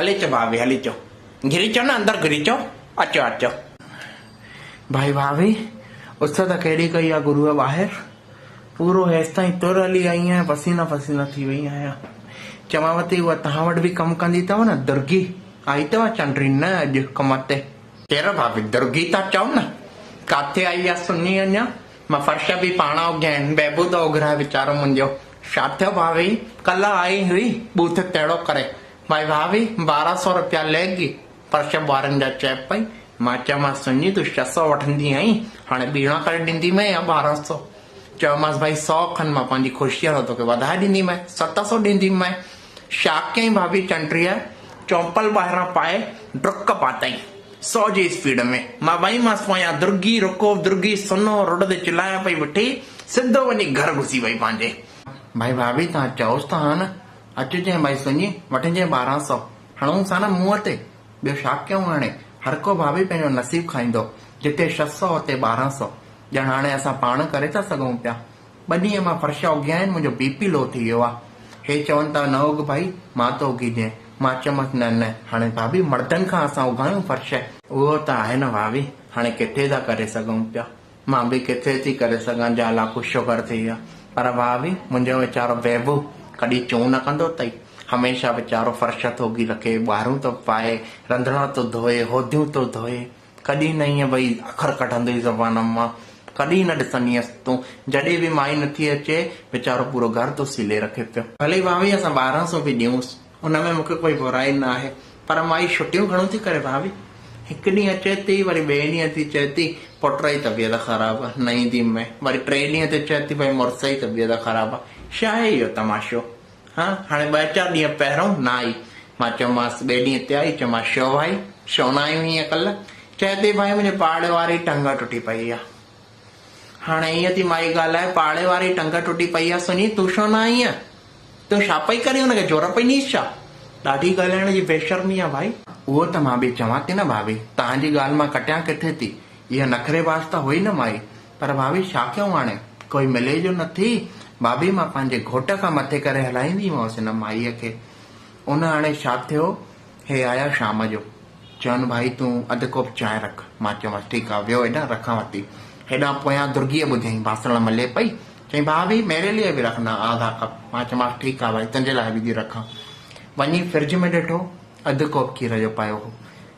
हले चो भाभी हले चो, घिरी चो ना अंदर घिरी चो, अचो अचो। भाई भाभी उस त कहिड़ी कई आहे गुरुअ ॿाहिरि, पूरो हेसि ताईं तुर हली आई आहियां, पसीना पसीना थी वई आहियां। चवांव थी उहा तव्हां वटि बि कमु कंदी अथव न, दुर्गी आई अथव चंड्री न अॼु कम ते। केरु भाभी दुर्गी था चओ न, काथे आई आहे सुनी अञा, मां फर्श बि पाण उगिया आहिनि, बेबू त उघराए वीचारो मुंहिंजो। छा थियो भाभी, कल्ह आई हुई बूथ तेड़ो करे, भाई भाभी 1200 रुपया लेगी फर्श ॿारनि जा चए पई। मां चयोमांसि सुनी तूं 600 वठंदी आई, हाणे ॿीणा करे ॾींदीमांइ या 1200। चयोमांसि भाई 100 खनि मां पंहिंजी ख़ुशीअ सां तोखे वधाए ॾींदीमांइ, 700 ॾींदीमांइ। छा कयईं भाभी चंट्रीअ, चौंपल ॿाहिरां पाए डुक पातई 100 जी स्पीड में। मां वईमांसि पोयां, दुर्गी रुको दुर्गी सुनो, रोड ते चिल्लाया पई वठी, सिधो वञी घर घुसी वई पंहिंजे। भाई भाभी तव्हां चओसि त हा न, अचिजांइ भाई सुनी वठिजांइ 1200, हणूं सा न मुंहं ते, ॿियो छा कयूं हाणे। हर को भाभी पंहिंजो नसीब खाईंदो, जिते 600 हुते 1200, ॼण हाणे असां पाण करे था सघूं पिया। 2 ॾींहं मां फर्श उगिया आहिनि, मुंहिंजो बीपी लो थी वियो आहे। हे चवनि था न उग भाई, मां तो उगीजांइ। मां चयोमांसि न न, हाणे भाभी मर्दनि खां असां उगायूं फर्श, उहो त आहे न भाभी, हाणे किथे था करे सघूं पिया। मां बि किथे थी करे सघां, जाला कुझु शुगर थी विया। पर भाभी मुंहिंजो वीचारो बेबू कॾहिं चूं न कंदो अथई, हमेशह वीचारो फर्श थो उगी रखे, ॿारूं थो पाए, रंधिणा थो धोए, होदियूं थो धोए, कॾहिं न ईअं भई अखर कढंदो ई ज़बान मां, कॾहिं न ॾिसंदी हुयसि तूं। जॾहिं बि माई नथी अचे वीचारो पूरो घर थो सिले रखे पियो। भले भाभी असां 1200 बि ॾियूंसि, उनमें मूंखे कोई बुराई न आहे, पर माई छुटियूं घणो थी करे भाभी। हिकु ॾींहुं अचे थी, वरी ॿिए ॾींहं थी चए थी पुट जी तबियत ख़राबु आहे न ईंदी मैं, वरी 3 ॾींहं ते चए थी भई मुड़ुस जी तबियत ख़राबु आहे। छा आहे इहो तमाशो? हा हाणे 2-4 ॾींहं पहिरियों न आई, मां चयोमांसि 2 ॾींहं ते आई, चयोमांसि छो भाई छो न आयूं हीअं कल्ह? चए थी भाई मुंहिंजे पाड़े वारी टंग टुटी पई आहे। हाणे ईअं थी माई ॻाल्हाए, पाड़े वारी टंग टुटी पई आहे, सुनी तूं छो न आई आहे? तूं छा पई करी, हुनखे जोर पई नीस छा? ॾाढी ॻाल्हाइण जी बेशर्मी आहे भाई। उहो त मां बि चवां थी न भाभी, तव्हांजी ॻाल्हि मां कटियां किथे थी, इहा नखरेबाज़ त हुई न माई, पर भाभी छा कयूं हाणे, कोई मिले जो नथी। भाभी मां पंहिंजे घोट खां मथे करे हलाईंदीमांसि हिन माईअ खे। उन हाणे छा थियो, हे आया शाम जो, चवनि भाई तूं अधु कोप चांहि रख। मां चयोमांसि ठीकु आहे, वियो हेॾां रखां वठी। हेॾां पोयां दुर्गीअ ॿुधाईं, बासण मले पई, चई भाभी मेरे लिए बि रखना आधा कप। मां चयोमांसि ठीकु आहे भाई, तुंहिंजे लाइ बि थी रखां। वञी फ्रिज में ॾिठो, अधु कोप खीर जो पियो हो,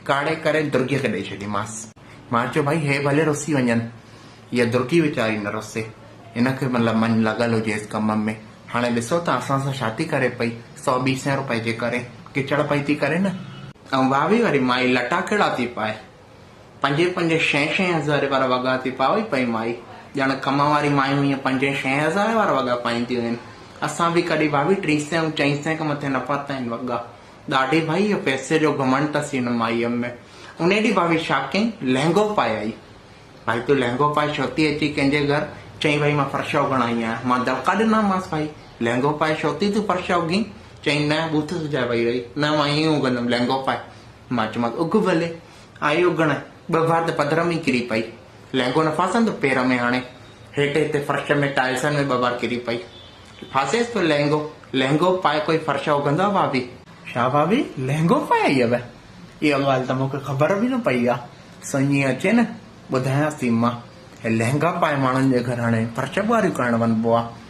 काढ़े करे दुर्गीअ खे ॾेई छॾीमांसि। मां चयो भाई हे भले रुसी वञनि, हीअ दुर्गी वीचारी न रुसे, हिनखे मतिलबु मन लॻल हुजेसि कम में। हाणे ॾिसो त असां सां छा थी करे पई, 100-200 रुपए जे करे किचड़ पई थी करे न। ऐं भाभी वरी माई लटा कहिड़ा थी पाए, 5-5, 6-6 हज़ार वारा वॻा थी पाए पई माई, ॼण कम वारी मायूं हीअं 5-6 हज़ार वारा वॻा पाईंदियूं आहिनि। असां बि कॾहिं भाभी 300-400 खां मथे न पाता आहिनि वॻा। ॾाढी भाई इहो पैसे जो घमंड अथसि हिन माईअ में। उन ॾींहुं भाभी छा कयईं, लहंगो पाए आई। भाई तूं लहंगो पाए छो थी अची कंहिंजे घर? चई भाई मां फर्श उगण आई आहियां। मां दड़का ॾिनामांसि भाई लहंगो पाए छो थी तूं फर्श उगी? चई न बूथ सुजाए वई रही, न मां ईअं उगंदमि लहंगो पाए। मां चयोमांसि उग भले। आई उगण, 2 बार त पधर में किरी पई, लहंगो न फासंदो पेर में, हाणे हेठि हिते फर्श में टाइल्सनि में 2 बार किरी पई, फासेसि पियो लहंगो। लहंगो पाए कोई फर्श उगंदो आहे भाभी? छा भाभी लहंगो पाए आई आहे? इहा ॻाल्हि त मूंखे ख़बर बि न पई आहे। सुञी अचे न ॿुधायांसि थी मां, हे लहंगा पाए माण्हुनि जे घर हाणे फर्श ॿुआरियूं करणु वञिबो आहे।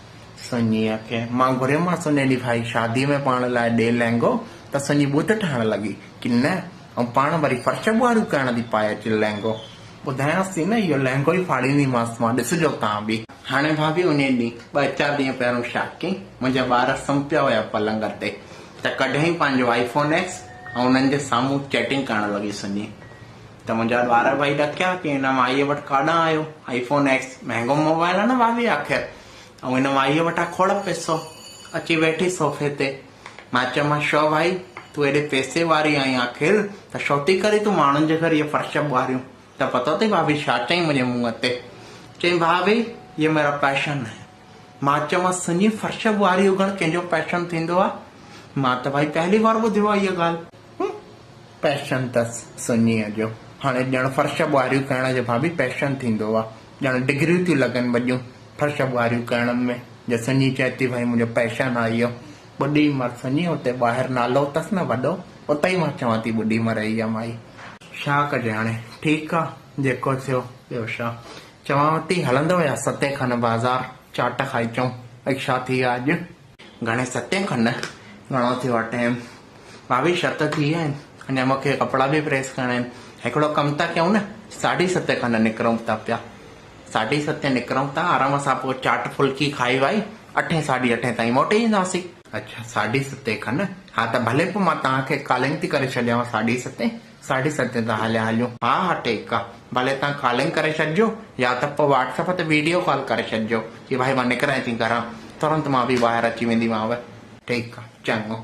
सुञीअ खे मां घुरियोमांसि उन ॾींहुं भाई शादी में पाण लाइ ॾे लहंगो, त सुञी बूथ ठाहिण लॻी की न, ऐं पाण वरी फर्श ॿुआरियूं करण थी पाए अचे लहंगो। ॿुधायांसि थी न इहो लहंगो ई फाड़ींदीमांसि मां, ॾिसिजो तव्हां बि। हाणे भाभी उन ॾींहुं 2-4 ॾींहं पहिरियों छा कयईं, मुंहिंजा ॿार सुम्ही पिया हुया पलंग ते, त कढईं पंहिंजो iPhone X ऐं उन्हनि जे साम्हूं चैटिंग करण लॻी सुञी। त मुंहिंजा ॿार भाई ॾकिया की हिन माईअ वटि काॾां आयो, iPhone X महांगो मोबाइल आहे न भाभी आख़िर, ऐं हिन माईअ वटां खोड़ पैसो, अची वेठी सोफे ते। मां चयोमांसि छो भाई तूं हेॾे पैसे वारी आई आख़िर, त छो थी करे तूं माण्हुनि जे घर इहे फर्श ॿुआरियूं? त पतो अथई भाभी छा चईं मुंहिंजे मुंहं ते? चईं भाभी ये मेरा पैशन है। मां चयोमांसि सुञी फर्श ॿुआरी उगण कंहिंजो पैशन थींदो आहे? मां त भाई पहली बार ॿुधियो आहे इहा ॻाल्हि। पैशन अथसि सुञीअ जो, हाणे ॼण फर्श ॿुआरियूं करण जो भाभी पैशन थींदो आहे, ॼण डिग्रियूं थियूं लॻनि वॾियूं फर्श ॿुआरियूं करण में। जो सुञी चए थी भाई मुंहिंजो पैशन आहे इहो। ॿुधी मर सुञी, हुते ॿाहिरि नालो अथसि न वॾो, उते ई मां चवां थी ॿुॾी मरई आहे माई। छा कजे हाणे, ठीकु आहे जेको थियो। ॿियो छा चवांव थी, हलंदो या 7 खनि बाज़ार चाट खाई अचूं। भई छा थी आहे अॼु घणे 7 खनि, घणो थियो आहे टाइम, 22 थी विया आहिनि। अञा मूंखे कपिड़ा बि प्रेस करणा आहिनि। हिकिड़ो कमु था कयूं न, 7:30 खनि निकिरूं था पिया। 7:30 निकिरूं था, आराम सां पोइ चाट फुल्की खाई वाई 8 8:30 ताईं मोटे ईंदासीं। अच्छा 7:30 खनि, हा त भले पोइ मां तव्हांखे कॉलिंग थी करे छॾियांव 7:30 त हलिया हलियूं। हा हा ठीकु आहे, भले तव्हां कॉलिंग करे छॾिजो या त पोइ व्हाट्सएप ते वीडियो कॉल करे छॾिजो कि भाई मां निकिरां थी घरां, तुरंत मां बि ॿाहिरि अची वेंदीमांव। ठीकु आहे, चङो।